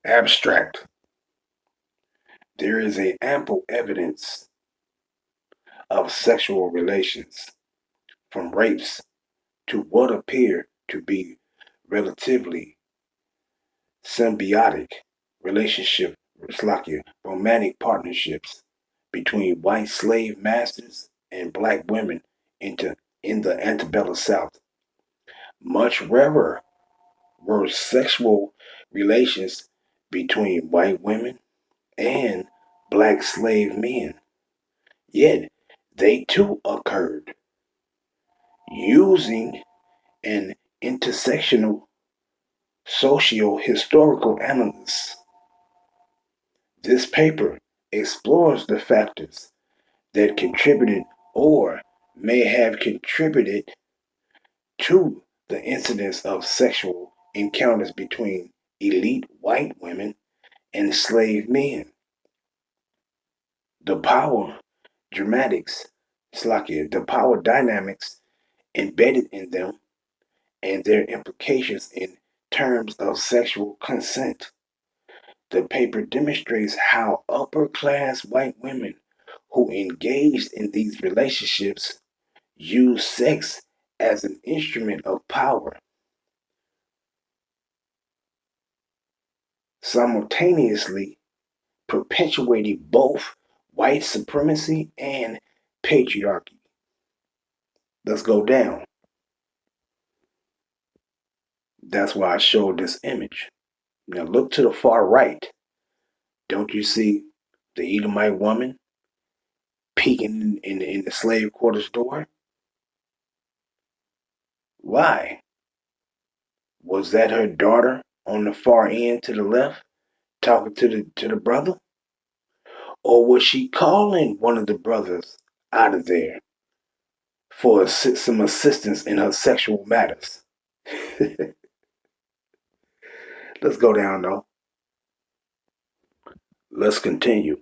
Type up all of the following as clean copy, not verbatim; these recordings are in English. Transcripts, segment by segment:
Abstract. There is a ample evidence of sexual relations, from rapes to what appear to be relatively symbiotic relationship, romantic partnerships between white slave masters and black women into, in the antebellum South. Much rarer were sexual relations between white women and black slave men. Yet they too occurred using an intersectional socio-historical analysis. This paper explores the factors that contributed or may have contributed to the incidence of sexual encounters between elite white women and enslaved men. The power dramatics, the power dynamics embedded in them and their implications in terms of sexual consent. The paper demonstrates how upper class white women who engaged in these relationships used sex as an instrument of power, simultaneously perpetuating both white supremacy and patriarchy. Let's go down. That's why I showed this image. Now look to the far right. Don't you see the Edomite woman peeking in the slave quarters door? Why? Was that her daughter on the far end to the left talking to the brother? Or was she calling one of the brothers out of there for some assistance in her sexual matters? Let's go down though. Let's continue.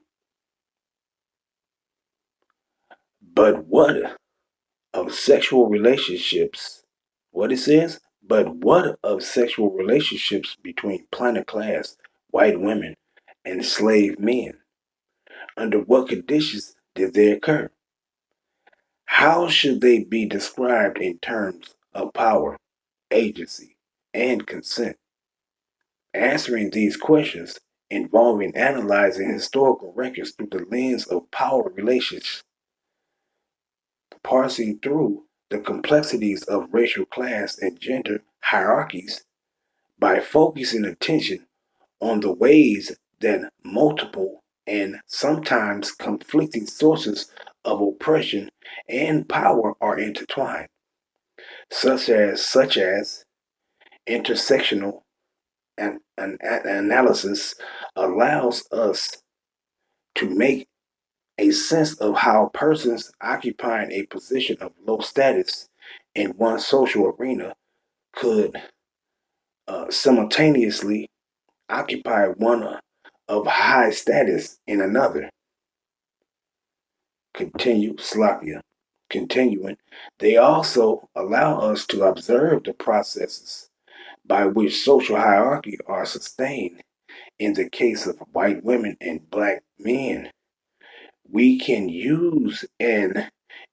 But what of sexual relationships? What it says? But what of sexual relationships between planet class white women and slave men? Under what conditions did they occur? How should they be described in terms of power, agency, and consent? Answering these questions involving analyzing historical records through the lens of power relations, parsing through the complexities of racial class and gender hierarchies by focusing attention on the ways that multiple and sometimes conflicting sources of oppression and power are intertwined, such as intersectional an analysis allows us to make a sense of how persons occupying a position of low status in one social arena could simultaneously occupy one of high status in another. Continuing, they also allow us to observe the processes by which social hierarchy are sustained. In the case of white women and black men, we can use an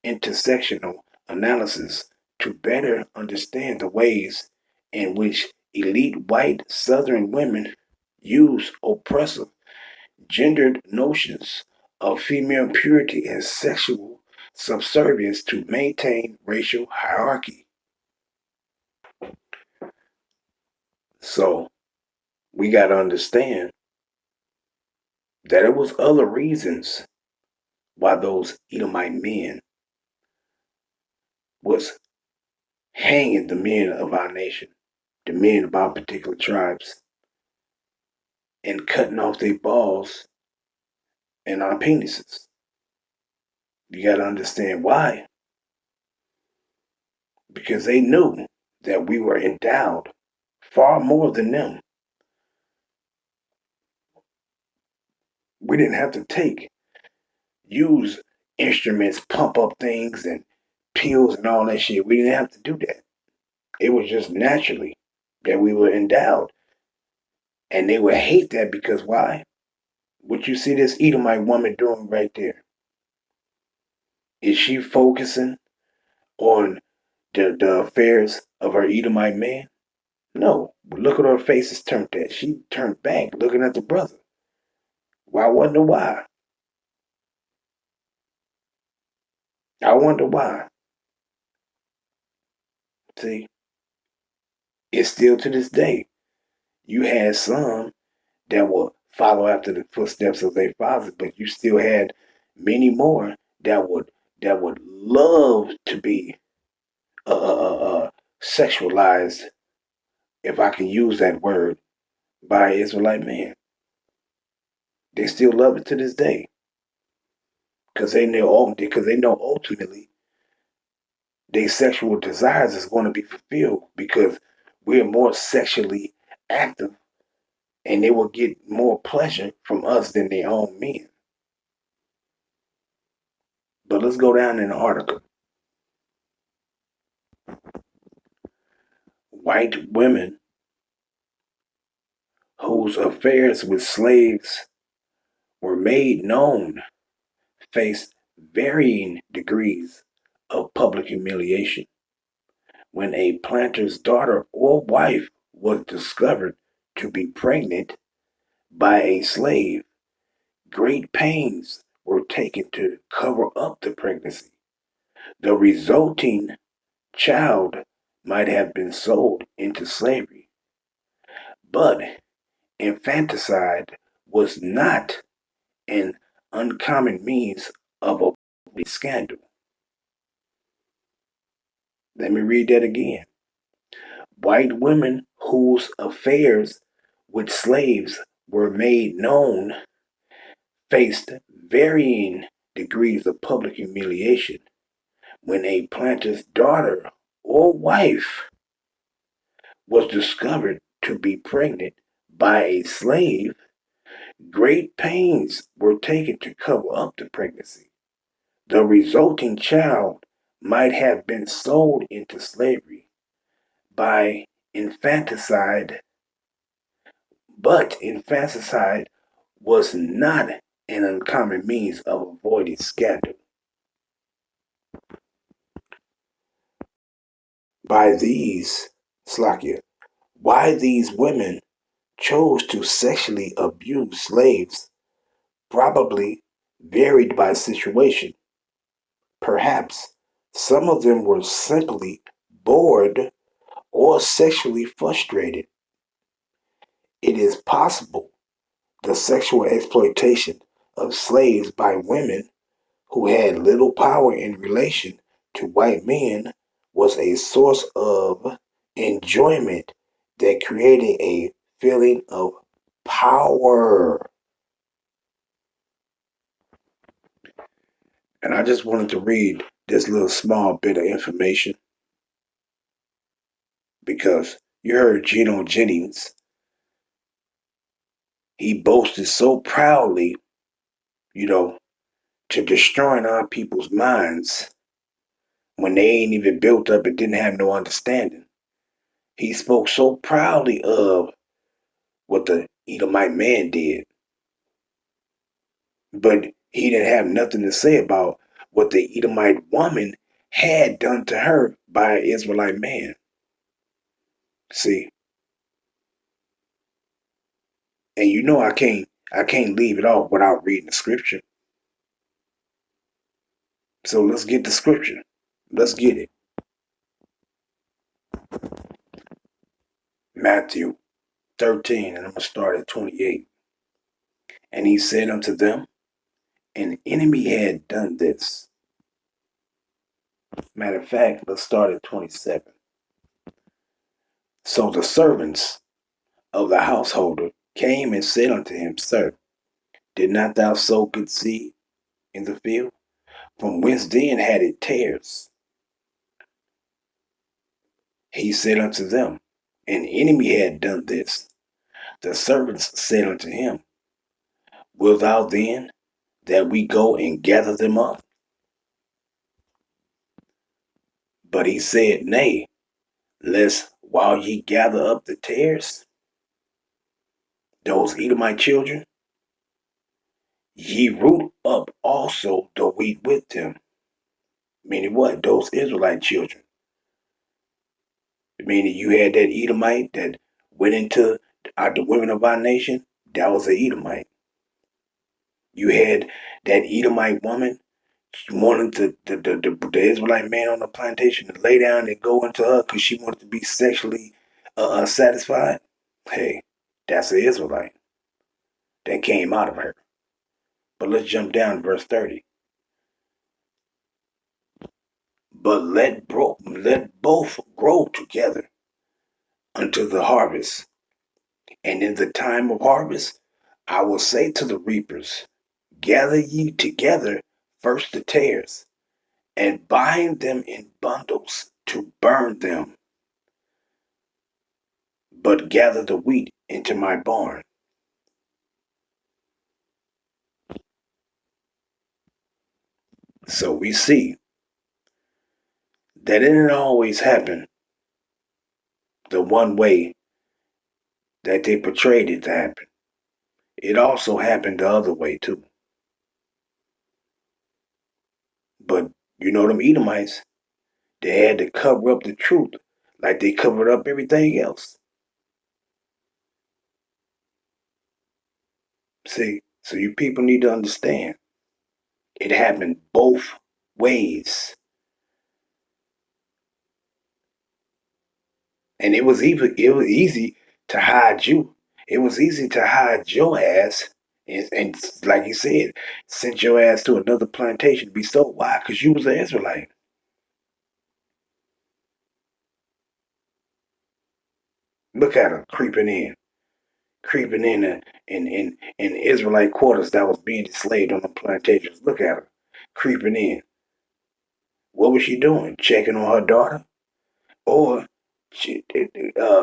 intersectional analysis to better understand the ways in which elite white Southern women use oppressive gendered notions of female purity and sexual subservience to maintain racial hierarchy. So we got to understand that it was other reasons why those Edomite men was hanging the men of our nation, the men of our particular tribes, and cutting off their balls and our penises. You got to understand why. Because they knew that we were endowed far more than them. We didn't have to use instruments, pump up things and pills and all that shit. We didn't have to do that. It was just naturally that we were endowed. And they would hate that because why? What you see this Edomite woman doing right there? Is she focusing on the affairs of her Edomite man? No. Look at her face is turned at. She turned back looking at the brother. Well, I wonder why. I wonder why. See, it's still to this day. You had some that will follow after the footsteps of their fathers, but you still had many more that would love to be sexualized, if I can use that word, by an Israelite man. They still love it to this day because they know ultimately their sexual desires is going to be fulfilled because we're more sexually active and they will get more pleasure from us than their own men. But let's go down in the article. White women whose affairs with slaves were made known faced varying degrees of public humiliation. When a planter's daughter or wife was discovered to be pregnant by a slave, great pains were taken to cover up the pregnancy. The resulting child might have been sold into slavery, but infanticide was not an uncommon means of avoiding scandal. Let me read that again. White women whose affairs with slaves were made known faced varying degrees of public humiliation. When a planter's daughter or wife was discovered to be pregnant by a slave, great pains were taken to cover up the pregnancy. The resulting child might have been sold into slavery by infanticide, but infanticide was not an uncommon means of avoiding scandal. By these, Slakia, why these women chose to sexually abuse slaves probably varied by situation. Perhaps some of them were simply bored or sexually frustrated. It is possible the sexual exploitation of slaves by women who had little power in relation to white men was a source of enjoyment that created a feeling of power. And I just wanted to read this little small bit of information because you heard Geno Jennings. He boasted so proudly, you know, to destroying our people's minds when they ain't even built up and didn't have no understanding. He spoke so proudly of what the Edomite man did, but he didn't have nothing to say about what the Edomite woman had done to her by an Israelite man. See, and you know I can't leave it off without reading the scripture. So let's get the scripture. Let's get it. Matthew 13, and I'm going to start at 28. And he said unto them, an enemy had done this. Matter of fact, let's start at 27. So the servants of the householder came and said unto him, Sir, did not thou sow good seed in the field? From whence then had it tares? He said unto them, an enemy had done this. The servants said unto him, wilt thou then that we go and gather them up? But he said, Nay, lest while ye gather up the tares, those Edomite children, ye root up also the wheat with them. Meaning what? Those Israelite children. Meaning you had that Edomite that went into the women of our nation. That was an Edomite. You had that Edomite woman wanted the Israelite man on the plantation to lay down and go into her because she wanted to be sexually satisfied. Hey, that's an Israelite that came out of her. But let's jump down to verse 30. But let both grow together until the harvest. And in the time of harvest, I will say to the reapers, gather ye together first the tares, and bind them in bundles to burn them, but gather the wheat into my barn. So we see that it didn't always happen the one way that they portrayed it to happen. It also happened the other way too. But you know them Edomites, they had to cover up the truth like they covered up everything else. See, so you people need to understand it happened both ways. And it was easy to hide you. It was easy to hide your ass and like you said, send your ass to another plantation to be sold. Why? Because you was an Israelite. Look at her creeping in Israelite quarters that was being enslaved on the plantations. Look at her creeping in. What was she doing? Checking on her daughter, or she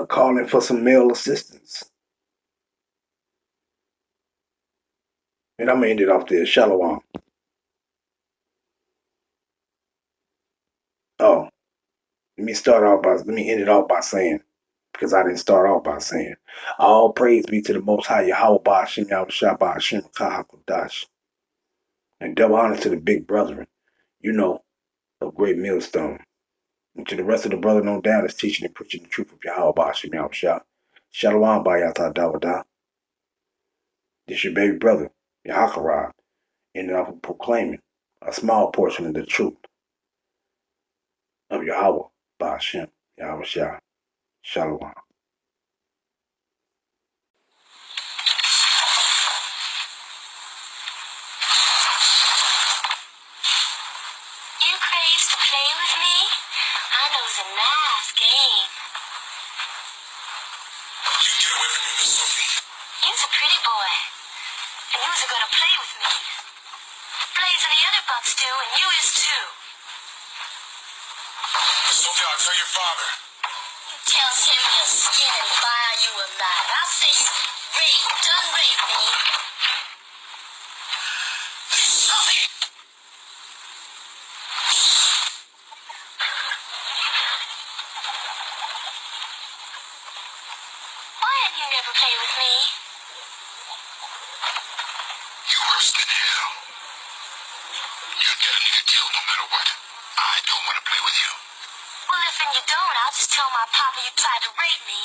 calling for some male assistance? And I'm gonna end it off there. Shalom. Oh, let me end it off by saying, because I didn't start off by saying, all praise be to the Most High Yahweh Ba'ashem Yahushua Ba'ashem Kahakudash, and double honor to the big brethren, you know, of Great Millstone. And to the rest of the brethren on down that's teaching and preaching the truth of Yahweh Ba'ashem Yahushua. Shalom Ba'yata Dawada. This your baby brother, Yahakarad, ended off with proclaiming a small portion of the truth of Yahweh Ba'ashem Yahushua. Shalom. You crazy to play with me? I know it's a nice game. You get away from me, Miss Sophie. You's a pretty boy. And you's gonna play with me. Plays in the other bucks do, and you is too. Miss Sophie, I'll tell your father. You tells him he'll skin and fire you alive. I'll say you done raped me. Miss Sophie! Why have you never played with me? You're worse than hell. You'll get a nigga killed no matter what. I don't want to play with you. Well, if you don't, I'll just tell my papa you tried to rape me.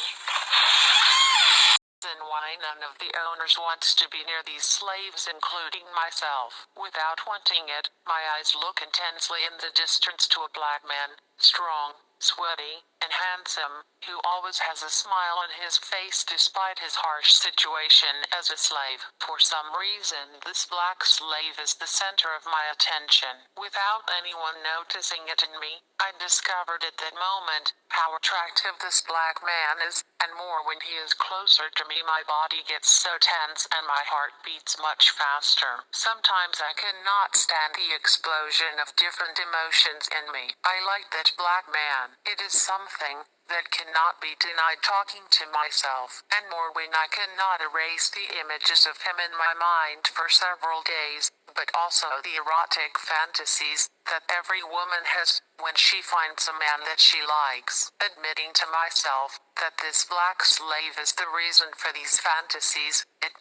Then why none of the owners wants to be near these slaves, including myself. Without wanting it, my eyes look intensely in the distance to a black man, strong, sweaty, and handsome, who always has a smile on his face despite his harsh situation as a slave. For some reason, this black slave is the center of my attention. Without anyone noticing it in me, I discovered at that moment how attractive this black man is, and more when he is closer to me. My body gets so tense and my heart beats much faster. Sometimes I cannot stand the explosion of different emotions in me. I like that black man. It is something that cannot be denied. Talking to myself, and more when I cannot erase the images of him in my mind for several days, but also the erotic fantasies that every woman has when she finds a man that she likes. Admitting to myself that this black slave is the reason for these fantasies, it